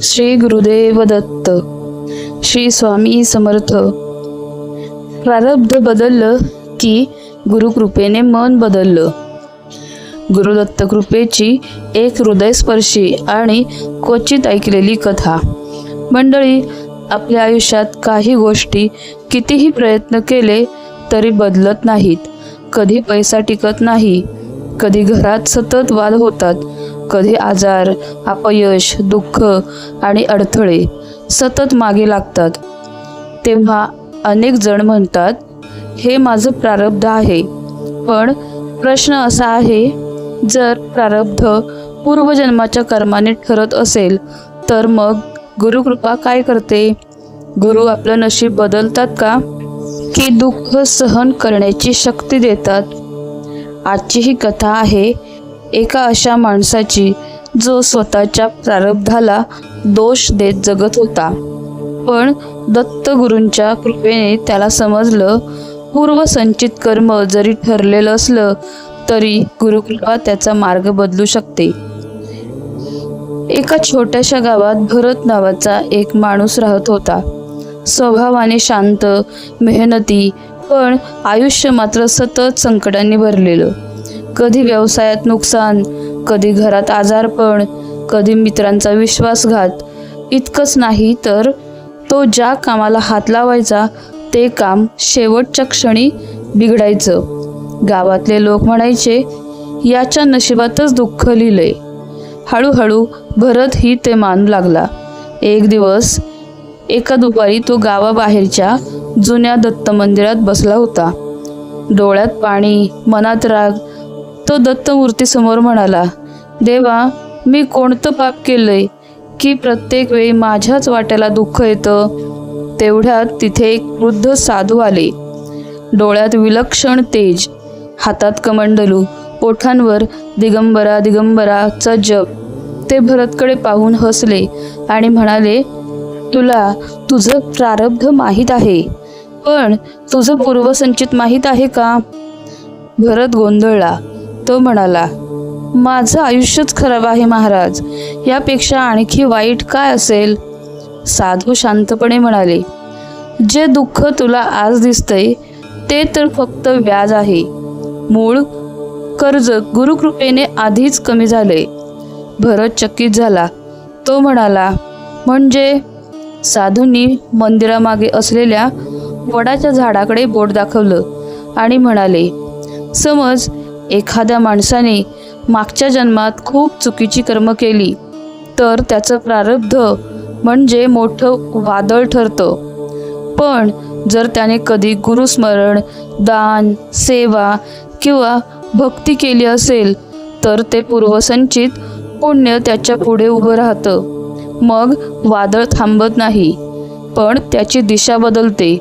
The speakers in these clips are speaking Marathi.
श्री गुरुदेव दत्त. श्री स्वामी समर्थ. प्रारब्ध बदललं की गुरुकृपेने मन बदललं. गुरुदत्त कृपेची एक हृदयस्पर्शी आणि क्वचित ऐकलेली कथा. मंडळी, आपल्या आयुष्यात काही गोष्टी कितीही प्रयत्न केले तरी बदलत नाहीत. कधी पैसा टिकत नाही, कधी घरात सतत वाद होतात, कधी आजार, अपयश, दुःख आणि अडथळे सतत मागे लागतात. तेव्हा अनेक जण म्हणतात, हे माझं प्रारब्ध आहे. पण प्रश्न असा आहे, जर प्रारब्ध पूर्वजन्माच्या कर्माने ठरत असेल तर मग गुरुकृपा काय करते? गुरु आपलं नशीब बदलतात का, की दुःख सहन करण्याची शक्ती देतात? आजची ही कथा आहे एका अशा माणसाची जो स्वतःच्या प्रारब्धाला दोष देत जगत होता. पण दत्तगुरूंच्या कृपेने त्याला समजलं, पूर्वसंचित कर्म जरी ठरलेलं असलं तरी गुरुकृपा त्याचा मार्ग बदलू शकते. एका छोट्याशा गावात भरत नावाचा एक माणूस राहत होता. स्वभावाने शांत, मेहनती, पण आयुष्य मात्र सतत संकटांनी भरलेलं. कधी व्यवसायात नुकसान, कधी घरात आजारपण, कधी मित्रांचा विश्वासघात. इतकंच नाही तर तो ज्या कामाला हात लावायचा ते काम शेवटच्या क्षणी बिघडायचं. गावातले लोक म्हणायचे, याच्या नशिबातच दुःख लिहिलंय. हळूहळू भरत ही ते मानू लागला. एक दिवस एका दुपारी तो गावाबाहेरच्या जुन्या दत्त मंदिरात बसला होता. डोळ्यात पाणी, मनात राग. तो दत्तमूर्तीसमोर म्हणाला, देवा, मी कोणतं पाप केलंय की प्रत्येक वेळी माझ्याच वाट्याला दुःख येतं? तेवढ्यात तिथे एक वृद्ध साधू आले. डोळ्यात विलक्षण तेज, हातात कमंडलू, ओठांवर दिगंबरा दिगंबराचा जप. ते भरतकडे पाहून हसले आणि म्हणाले, तुला तुझं प्रारब्ध माहीत आहे, पण तुझं पूर्वसंचित माहीत आहे का? भरत गोंधळला. तो म्हणाला, माझं आयुष्यच खराब आहे महाराज, यापेक्षा आणखी वाईट काय असेल? साधू शांतपणे म्हणाले, जे दुःख तुला आज दिसतंय ते तर फक्त व्याज आहे. मूळ कर्ज गुरुकृपेने आधीच कमी झाले. भरत चकित झाला. तो म्हणाला, म्हणजे? साधूंनी मंदिरामागे असलेल्या वडाच्या झाडाकडे बोट दाखवलं आणि म्हणाले, समज एखाद्या माणसाने मागच्या जन्मात खूप चुकीची कर्म केली तर त्याचं प्रारब्ध म्हणजे मोठं वादळ ठरतं. पण जर त्याने कधी गुरुस्मरण, दान, सेवा किंवा भक्ती केली असेल तर ते पूर्वसंचित पुण्य त्याच्या पुढे उभं राहतं. मग वादळ थांबत नाही, पण त्याची दिशा बदलते.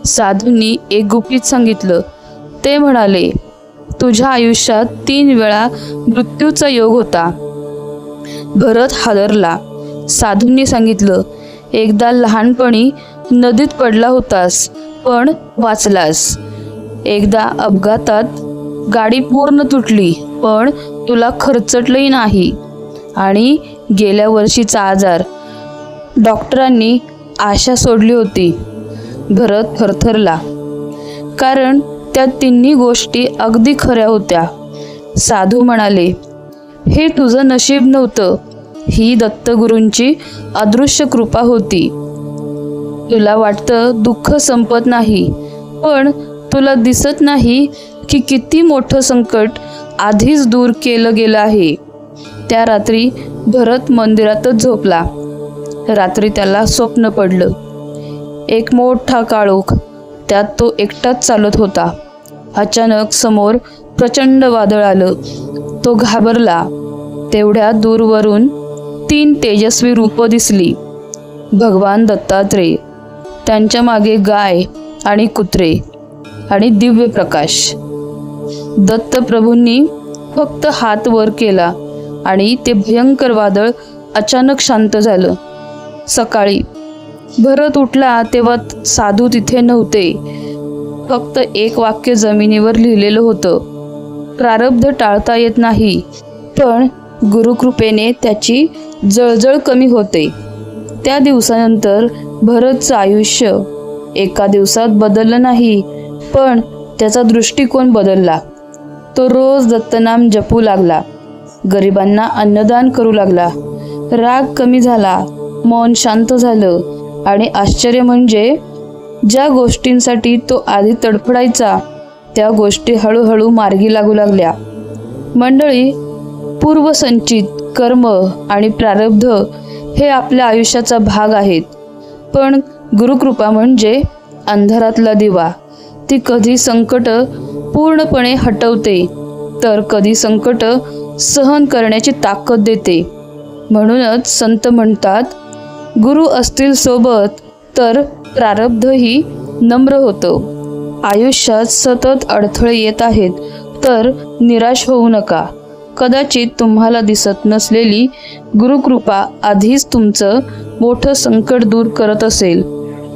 साधूंनी एक गुपित सांगितलं. ते म्हणाले, तुझ्या आयुष्यात 3 वेळा मृत्यूचा योग होता. भरत हादरला. साधूंनी सांगितलं, एकदा लहानपणी नदीत पडला होतास पण वाचलास. एकदा अपघातात गाडी पूर्ण तुटली पण तुला खरचटलंही नाही. आणि गेल्या वर्षीचा आजार, डॉक्टरांनी आशा सोडली होती. भरत थरथरला, कारण त्या 3 गोष्टी अगदी खऱ्या होत्या. साधू म्हणाले, हे तुझं नशीब नव्हतं, ही दत्तगुरूंची अदृश्य कृपा होती. तुला वाटतं दुःख संपत नाही, पण तुला दिसत नाही की किती मोठं संकट आधीच दूर केलं गेलं आहे. त्या रात्री भरत मंदिरातच झोपला. रात्री त्याला स्वप्न पडलं. एक मोठा काळोख, त्यात तो एकटाच चालत होता. अचानक समोर प्रचंड वादळ आलं. तो घाबरला. तेवढ्या दूरवरून 3 तेजस्वी रूपं दिसली. भगवान दत्तात्रेय, त्यांच्या मागे गाय आणि कुत्रे आणि दिव्य प्रकाश. दत्तप्रभूंनी फक्त हात वर केला आणि ते भयंकर वादळ अचानक शांत झालं. सकाळी भरत उठला तेव्हा साधू तिथे नव्हते. फक्त एक वाक्य जमिनीवर लिहिलेलं होतं, प्रारब्ध टाळता येत नाही, पण गुरुकृपेने त्याची जळजळ कमी होते. त्या दिवसानंतर भरतचं आयुष्य एका दिवसात बदललं नाही, पण त्याचा दृष्टिकोन बदलला. तो रोज दत्तनाम जपू लागला, गरिबांना अन्नदान करू लागला. राग कमी झाला, मन शांत झालं आणि आश्चर्य म्हणजे ज्या गोष्टींसाठी तो आधी तडफडायचा त्या गोष्टी हळूहळू मार्गी लागू लागल्या. मंडळी, पूर्वसंचित कर्म आणि प्रारब्ध हे आपल्या आयुष्याचा भाग आहेत, पण गुरुकृपा म्हणजे अंधारातला दिवा. ती कधी संकट पूर्णपणे हटवते, तर कधी संकट सहन करण्याची ताकद देते. म्हणूनच संत म्हणतात, गुरु असतील सोबत तर प्रारब्धही नम्र होतं. आयुष्यात सतत अडथळे येत आहेत तर निराश होऊ नका. कदाचित तुम्हाला दिसत नसलेली गुरुकृपा आधीच तुमचं मोठं संकट दूर करत असेल.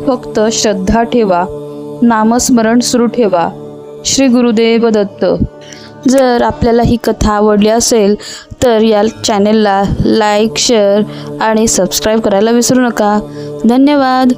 फक्त श्रद्धा ठेवा, नामस्मरण सुरू ठेवा. श्री गुरुदेव दत्त. जर आपल्याला ही कथा आवडली असेल तर या चॅनेलला लाईक, शेअर आणि सबस्क्राईब करायला विसरू नका. धन्यवाद.